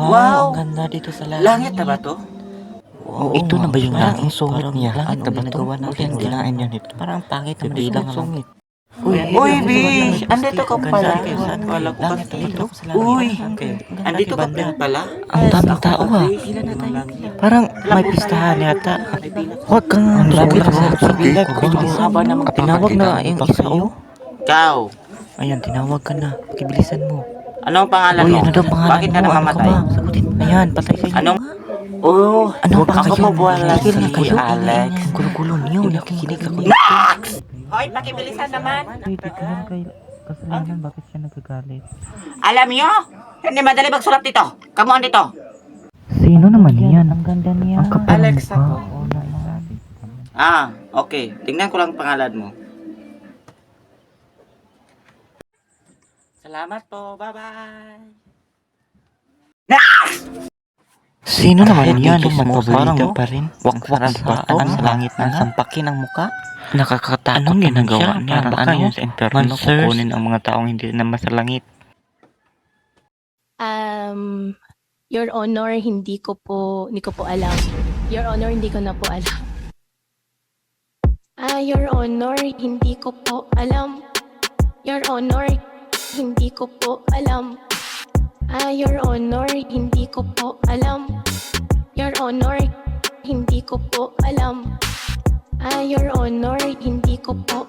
Wow! Ang ganda dito sa langit. Langit na ba to? Wow, Ito na ba yung parang langit? ang sungit Parang niya. langit na ba to? Ginagawa O natin yan, kinain niya nito? Parang ang pangit naman Hindi ito lang ng sungit. Uy, Bish! Andito ka pala. Wala ko Langit kasi. dito sa langit. Uy! Okay. Andito ka rin pala. Ang daming tao ah. Ilan na tayo? Parang may pistahan yata. Huwag kang Lapit lapit sa sa bilag. bilag. Haba na Tinawag na yung isa oh. Ikaw, Ayan, tinawag ka na. Pakibilisan mo. anong pangalan Uy, mo? ano daw pangalan Bakit mo? ka Ano ka namamatay? ba? Sagutin. Ayan, patay kayo. Anong... Oh, Ano ba ako kayo? po wala Tigil na si kayo. Alex. Ang gulo-gulo niyo. Nakikinig ako. Hoy, pakibilisan naman. Kasalanan, bakit siya nagagalit? Alam niyo, hindi madali magsulat dito. Come on dito. Sino naman yan? Ang ganda niya. Ang kapal Alex mukha. ako. Okay. Tingnan ko lang pangalan mo. Salamat po. Bye-bye. Sino naman yan? Kahit Yung medyo parang paborito pa rin. Wakwak sa Sa langit na sampakin ang muka. Nakakatakot Anong naman ginagawa siya. niya? Parang Baka ano, yun sa impyerno monsters. kukunin ang mga taong hindi naman sa langit. Your Honor, hindi ko po alam. Your Honor, hindi ko na po alam. Your Honor, hindi ko po alam. Your Honor, hindi ko po alam. Your Honor, hindi ko po alam. Your Honor, hindi ko po alam. Your Honor, hindi ko po